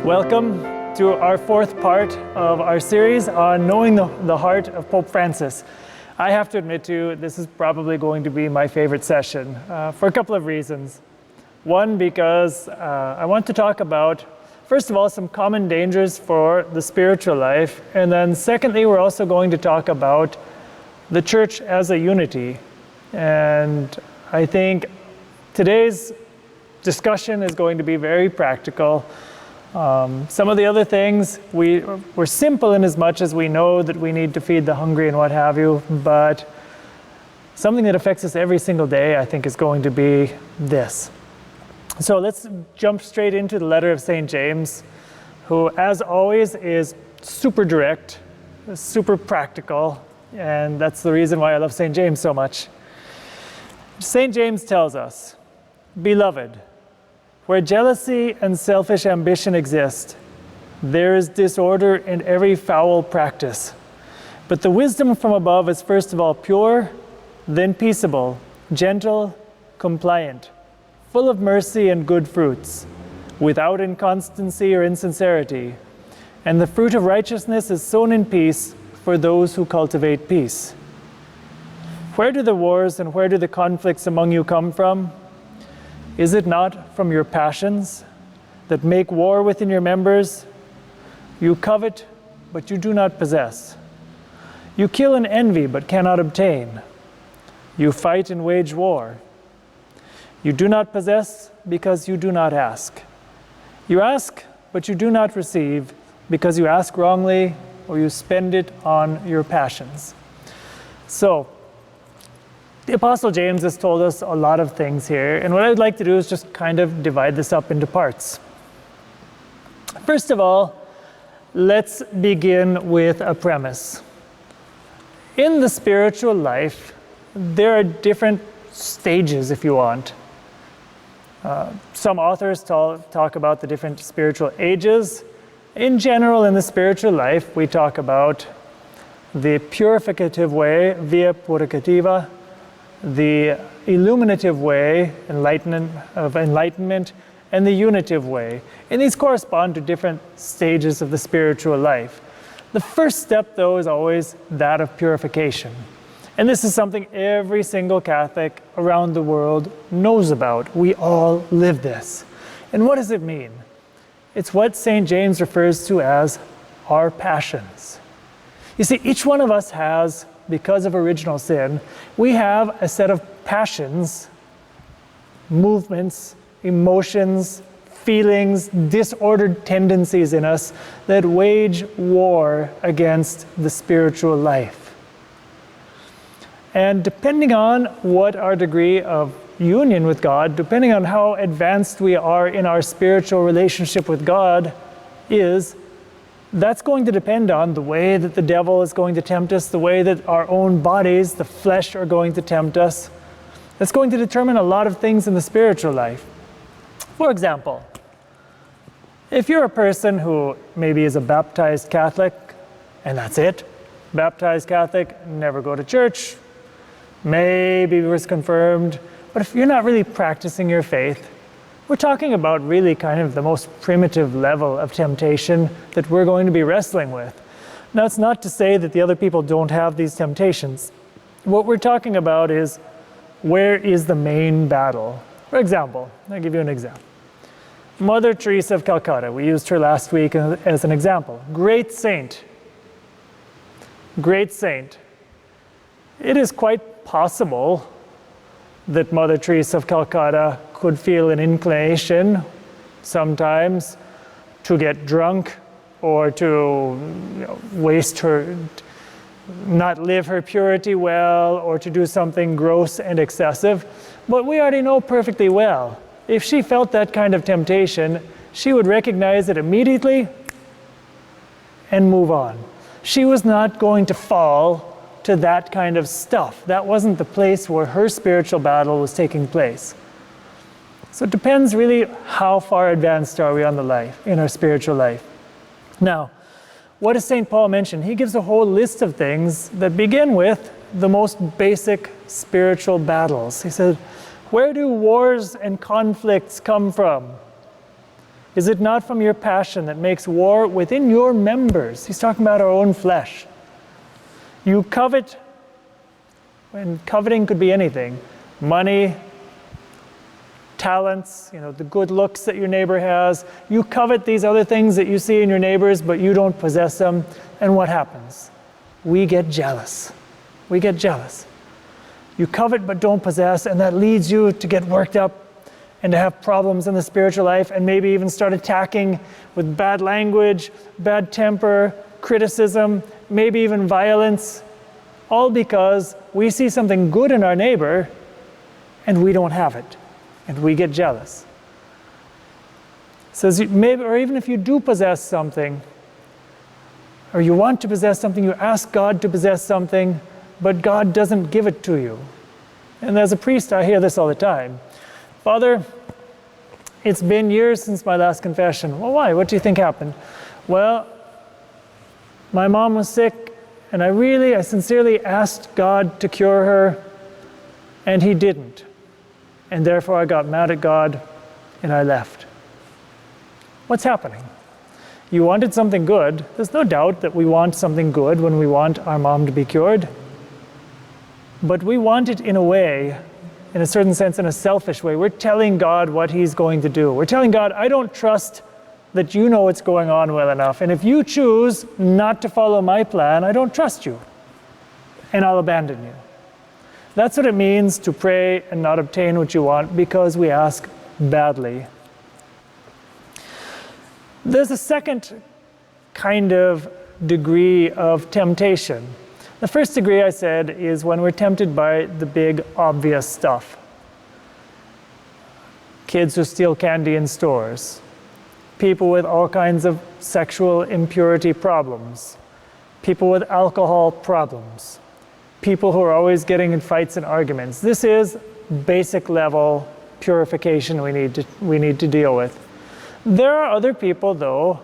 Welcome to our fourth part of our series on knowing the heart of Pope Francis. I have to admit to you, this is probably going to be my favorite session for a couple of reasons. One, because I want to talk about, first of all, some common dangers for the spiritual life. And then secondly, we're also going to talk about the church as a unity. And I think today's discussion is going to be very practical. Some of the other things, we're simple in as much as we know that we need to feed the hungry and what have you, but something that affects us every single day, I think, is going to be this. So let's jump straight into the letter of St. James, who, as always, is super direct, super practical, and that's the reason why I love St. James so much. St. James tells us, "Beloved, where jealousy and selfish ambition exist, there is disorder in every foul practice. But the wisdom from above is first of all pure, then peaceable, gentle, compliant, full of mercy and good fruits, without inconstancy or insincerity. And the fruit of righteousness is sown in peace for those who cultivate peace. Where do the wars and where do the conflicts among you come from? Is it not from your passions that make war within your members? You covet, but you do not possess. You kill and envy, but cannot obtain. You fight and wage war. You do not possess because you do not ask. You ask, but you do not receive because you ask wrongly or you spend it on your passions." So, the Apostle James has told us a lot of things here, and what I'd like to do is just kind of divide this up into parts. First of all, let's begin with a premise. In the spiritual life, there are different stages, if you want. Some authors talk about the different spiritual ages. In general, in the spiritual life, we talk about the purificative way, via puricativa, the illuminative way, enlightenment, and the unitive way. And these correspond to different stages of the spiritual life. The first step, though, is always that of purification. And this is something every single Catholic around the world knows about. We all live this. And what does it mean? It's what St. James refers to as our passions. You see, each one of us has, because of original sin, we have a set of passions, movements, emotions, feelings, disordered tendencies in us that wage war against the spiritual life. And depending on what our degree of union with God, depending on how advanced we are in our spiritual relationship with God is, that's going to depend on the way that the devil is going to tempt us, the way that our own bodies, the flesh, are going to tempt us. That's going to determine a lot of things in the spiritual life. For example, if you're a person who maybe is a baptized Catholic, and that's it, baptized Catholic, never go to church, maybe was confirmed, but if you're not really practicing your faith, we're talking about really kind of the most primitive level of temptation that we're going to be wrestling with. Now, it's not to say that the other people don't have these temptations. What we're talking about is, where is the main battle? For example, I'll give you an example. Mother Teresa of Calcutta, we used her last week as an example. Great saint. Great saint. It is quite possible that Mother Teresa of Calcutta could feel an inclination sometimes to get drunk or to waste her, not live her purity well, or to do something gross and excessive. But we already know perfectly well, if she felt that kind of temptation, she would recognize it immediately and move on. She was not going to fall to that kind of stuff. That wasn't the place where her spiritual battle was taking place. So it depends really how far advanced are we on the life, in our spiritual life. Now, what does St. Paul mention? He gives a whole list of things that begin with the most basic spiritual battles. He said, where do wars and conflicts come from? Is it not from your passion that makes war within your members? He's talking about our own flesh. You covet, and coveting could be anything. Money, talents, the good looks that your neighbor has. You covet these other things that you see in your neighbors, but you don't possess them. And what happens? We get jealous. We get jealous. You covet but don't possess, and that leads you to get worked up and to have problems in the spiritual life, and maybe even start attacking with bad language, bad temper, criticism, maybe even violence, all because we see something good in our neighbor and we don't have it, and we get jealous. It says maybe, or even if you do possess something, or you want to possess something, you ask God to possess something, but God doesn't give it to you. And as a priest, I hear this all the time. Father, it's been years since my last confession. Well, why? What do you think happened? Well, my mom was sick, and I sincerely asked God to cure her, and He didn't. And therefore I got mad at God, and I left. What's happening? You wanted something good. There's no doubt that we want something good when we want our mom to be cured. But we want it in a way, in a certain sense, in a selfish way. We're telling God what He's going to do. We're telling God, I don't trust that you know what's going on well enough. And if you choose not to follow my plan, I don't trust you. And I'll abandon you. That's what it means to pray and not obtain what you want because we ask badly. There's a second kind of degree of temptation. The first degree, I said, is when we're tempted by the big, obvious stuff. Kids who steal candy in stores. People with all kinds of sexual impurity problems. People with alcohol problems. People who are always getting in fights and arguments. This is basic level purification we need to deal with. There are other people, though,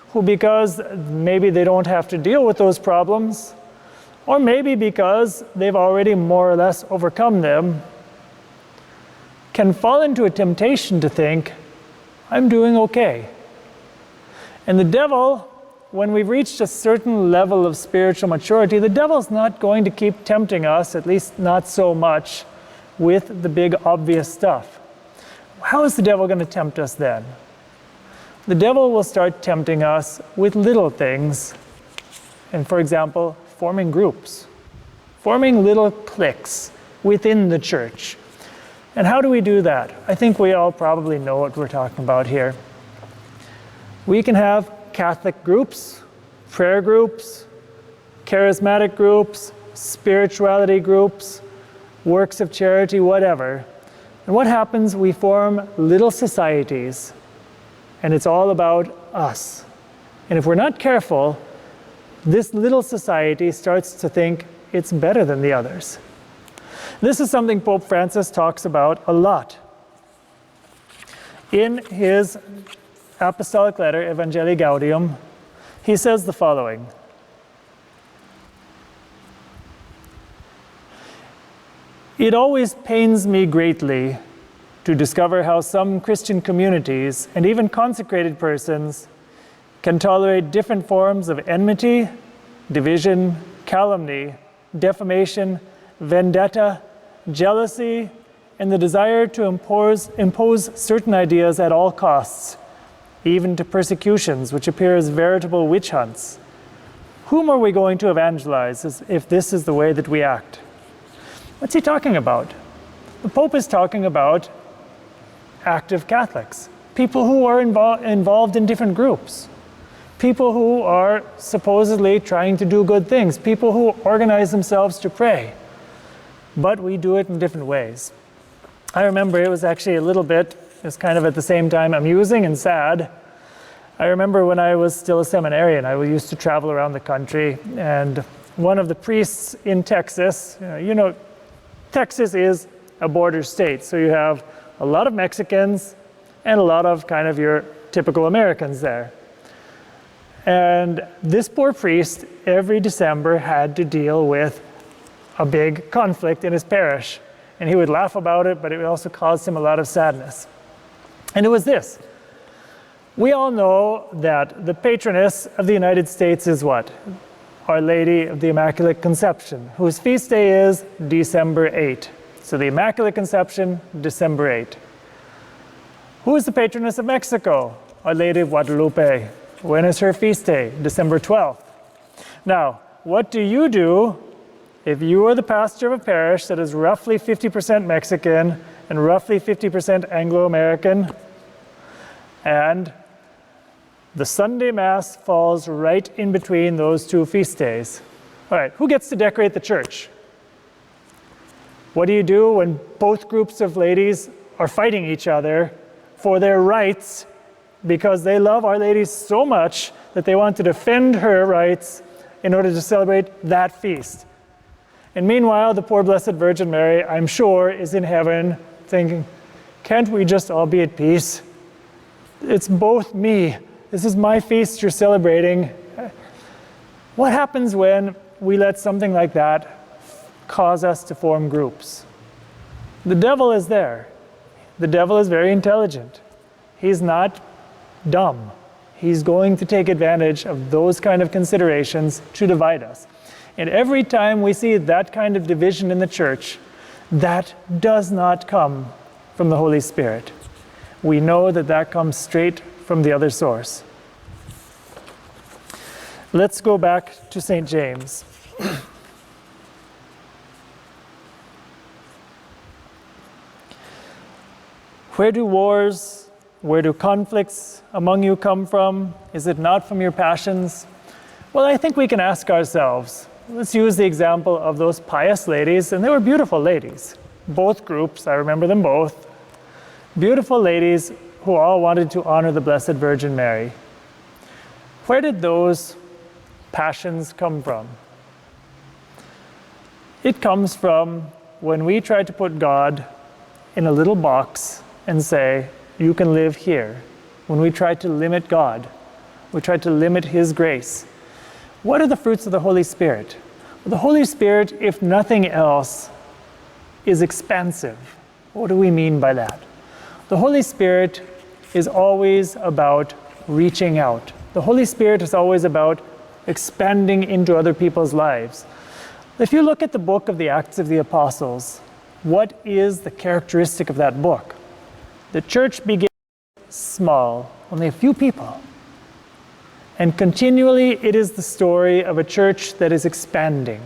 who, because maybe they don't have to deal with those problems, or maybe because they've already more or less overcome them, can fall into a temptation to think, I'm doing okay. And the devil, when we've reached a certain level of spiritual maturity, the devil's not going to keep tempting us, at least not so much, with the big obvious stuff. How is the devil going to tempt us then? The devil will start tempting us with little things. And for example, forming groups, forming little cliques within the church. And how do we do that? I think we all probably know what we're talking about here. We can have Catholic groups, prayer groups, charismatic groups, spirituality groups, works of charity, whatever. And what happens? We form little societies, and it's all about us. And if we're not careful, this little society starts to think it's better than the others. This is something Pope Francis talks about a lot. In his apostolic letter, Evangelii Gaudium, he says the following. It always pains me greatly to discover how some Christian communities and even consecrated persons can tolerate different forms of enmity, division, calumny, defamation, vendetta, jealousy, and the desire to impose certain ideas at all costs, even to persecutions which appear as veritable witch hunts. Whom are we going to evangelize if this is the way that we act? What's he talking about? The Pope is talking about active Catholics, people who are involved in different groups, people who are supposedly trying to do good things, people who organize themselves to pray, but we do it in different ways. I remember it was actually a little bit, it was kind of at the same time amusing and sad. I remember when I was still a seminarian, I used to travel around the country, and one of the priests in Texas, Texas is a border state, so you have a lot of Mexicans and a lot of kind of your typical Americans there. And this poor priest, every December, had to deal with a big conflict in his parish. And he would laugh about it, but it also caused him a lot of sadness. And it was this. We all know that the patroness of the United States is what? Our Lady of the Immaculate Conception, whose feast day is December 8. So the Immaculate Conception, December 8. Who is the patroness of Mexico? Our Lady of Guadalupe. When is her feast day? December 12th. Now, what do you do if you are the pastor of a parish that is roughly 50% Mexican and roughly 50% Anglo-American, and the Sunday Mass falls right in between those two feast days? All right, who gets to decorate the church? What do you do when both groups of ladies are fighting each other for their rights because they love Our Lady so much that they want to defend her rights in order to celebrate that feast? And meanwhile, the poor Blessed Virgin Mary, I'm sure, is in heaven thinking, can't we just all be at peace? It's both me. This is my feast you're celebrating. What happens when we let something like that cause us to form groups? The devil is there. The devil is very intelligent. He's not dumb. He's going to take advantage of those kind of considerations to divide us. And every time we see that kind of division in the church, that does not come from the Holy Spirit. We know that that comes straight from the other source. Let's go back to St. James. Where do wars, where do conflicts among you come from? Is it not from your passions? Well, I think we can ask ourselves. Let's use the example of those pious ladies, and they were beautiful ladies. Both groups, I remember them both. Beautiful ladies who all wanted to honor the Blessed Virgin Mary. Where did those passions come from? It comes from when we try to put God in a little box and say, you can live here. When we try to limit God, we try to limit His grace. What are the fruits of the Holy Spirit? Well, the Holy Spirit, if nothing else, is expansive. What do we mean by that? The Holy Spirit is always about reaching out. The Holy Spirit is always about expanding into other people's lives. If you look at the book of the Acts of the Apostles, what is the characteristic of that book? The church began small, only a few people. And continually it is the story of a church that is expanding.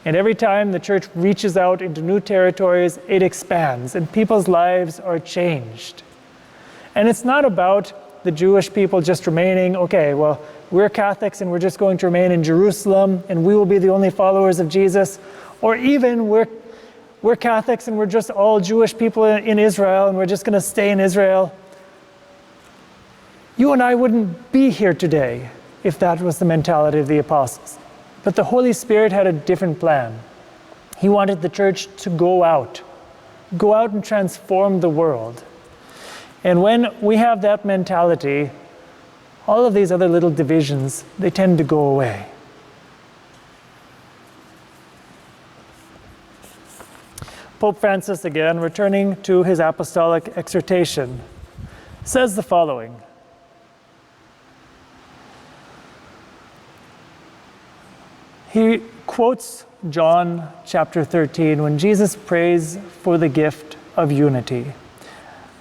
And every time the church reaches out into new territories, it expands and people's lives are changed. And it's not about the Jewish people just remaining, okay, well, we're Catholics and we're just going to remain in Jerusalem and we will be the only followers of Jesus. Or even we're Catholics and we're just all Jewish people in Israel and we're just going to stay in Israel. You and I wouldn't be here today if that was the mentality of the apostles. But the Holy Spirit had a different plan. He wanted the church to go out and transform the world. And when we have that mentality, all of these other little divisions, they tend to go away. Pope Francis, again, returning to his apostolic exhortation, says the following. He quotes John chapter 13 when Jesus prays for the gift of unity,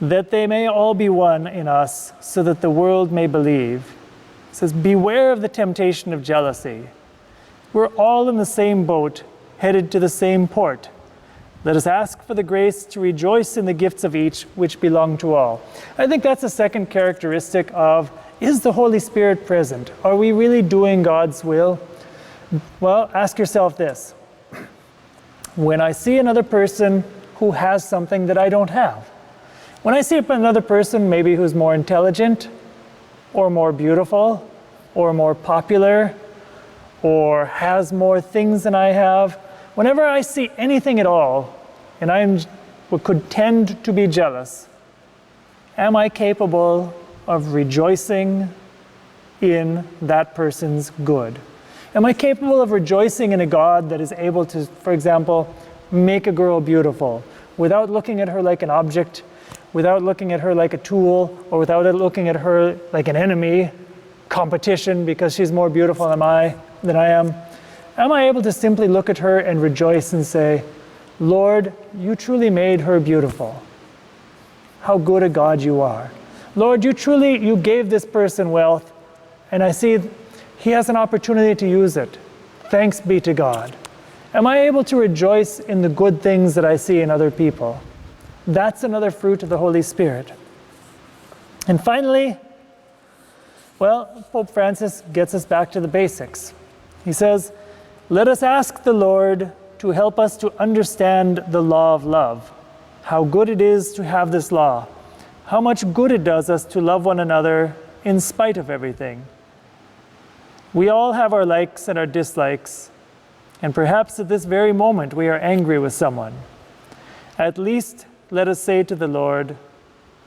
that they may all be one in us so that the world may believe. He says, beware of the temptation of jealousy. We're all in the same boat, headed to the same port. Let us ask for the grace to rejoice in the gifts of each which belong to all. I think that's a second characteristic of, is the Holy Spirit present? Are we really doing God's will? Well, ask yourself this. When I see another person who has something that I don't have, when I see another person maybe who's more intelligent, or more beautiful, or more popular, or has more things than I have, whenever I see anything at all, and I could tend to be jealous, am I capable of rejoicing in that person's good? Am I capable of rejoicing in a God that is able to, for example, make a girl beautiful without looking at her like an object, without looking at her like a tool, or without looking at her like an enemy, competition because she's more beautiful than I am? Am I able to simply look at her and rejoice and say, Lord, you truly made her beautiful. How good a God you are. Lord, you gave this person wealth, and I see he has an opportunity to use it. Thanks be to God. Am I able to rejoice in the good things that I see in other people? That's another fruit of the Holy Spirit. And finally, well, Pope Francis gets us back to the basics. He says, let us ask the Lord to help us to understand the law of love, how good it is to have this law, how much good it does us to love one another in spite of everything. We all have our likes and our dislikes, and perhaps at this very moment we are angry with someone. At least let us say to the Lord,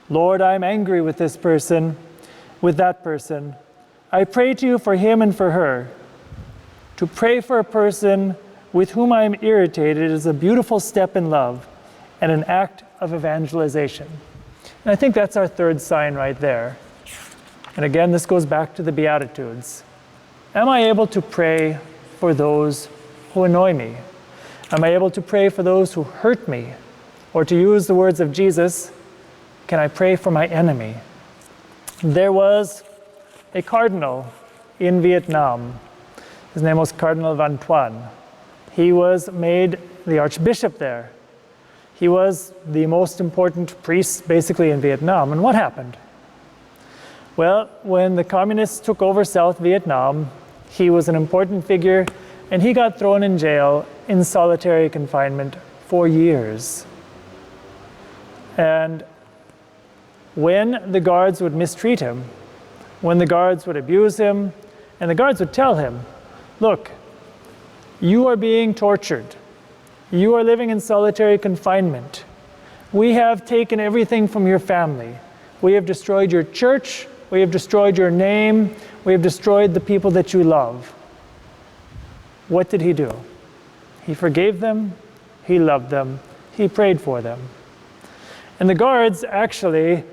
Lord, I'm angry with this person, with that person. I pray to you for him and for her. To pray for a person with whom I am irritated is a beautiful step in love and an act of evangelization. And I think that's our third sign right there. And again, this goes back to the Beatitudes. Am I able to pray for those who annoy me? Am I able to pray for those who hurt me? Or to use the words of Jesus, can I pray for my enemy? There was a cardinal in Vietnam. His name was Cardinal Van Thuan. He was made the archbishop there. He was the most important priest basically in Vietnam. And what happened? Well, when the communists took over South Vietnam, he was an important figure, and he got thrown in jail in solitary confinement for years. And when the guards would mistreat him, when the guards would abuse him, and the guards would tell him, look, you are being tortured. You are living in solitary confinement. We have taken everything from your family. We have destroyed your church. We have destroyed your name. We have destroyed the people that you love. What did he do? He forgave them. He loved them. He prayed for them. And the guards actually,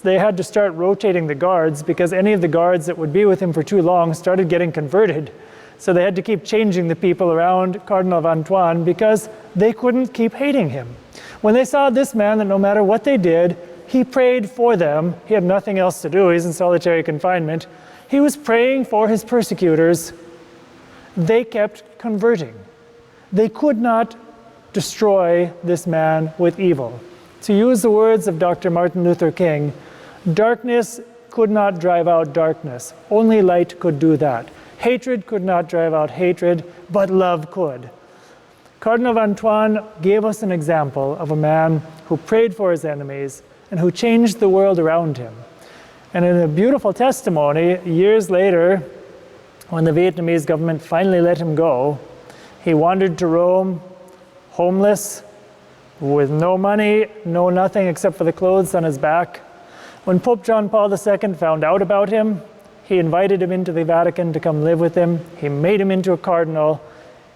they had to start rotating the guards because any of the guards that would be with him for too long started getting converted. So they had to keep changing the people around Cardinal Van Thuan because they couldn't keep hating him. When they saw this man that no matter what they did, he prayed for them. He had nothing else to do. He's in solitary confinement. He was praying for his persecutors. They kept converting. They could not destroy this man with evil. To use the words of Dr. Martin Luther King, darkness could not drive out darkness. Only light could do that. Hatred could not drive out hatred, but love could. Cardinal Van Thuan gave us an example of a man who prayed for his enemies and who changed the world around him. And in a beautiful testimony, years later, when the Vietnamese government finally let him go, he wandered to Rome, homeless, with no money, no nothing except for the clothes on his back. When Pope John Paul II found out about him, he invited him into the Vatican to come live with him. He made him into a cardinal.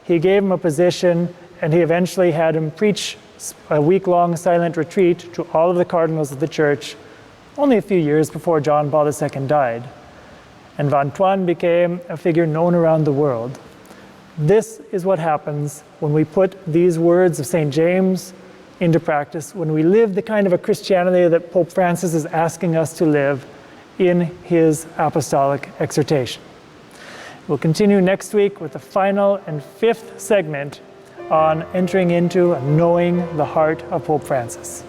He gave him a position, and he eventually had him preach a week-long silent retreat to all of the cardinals of the church, only a few years before John Paul II died. And Van Thuan became a figure known around the world. This is what happens when we put these words of St. James into practice, when we live the kind of a Christianity that Pope Francis is asking us to live in his apostolic exhortation. We'll continue next week with the final and fifth segment on entering into and knowing the heart of Pope Francis.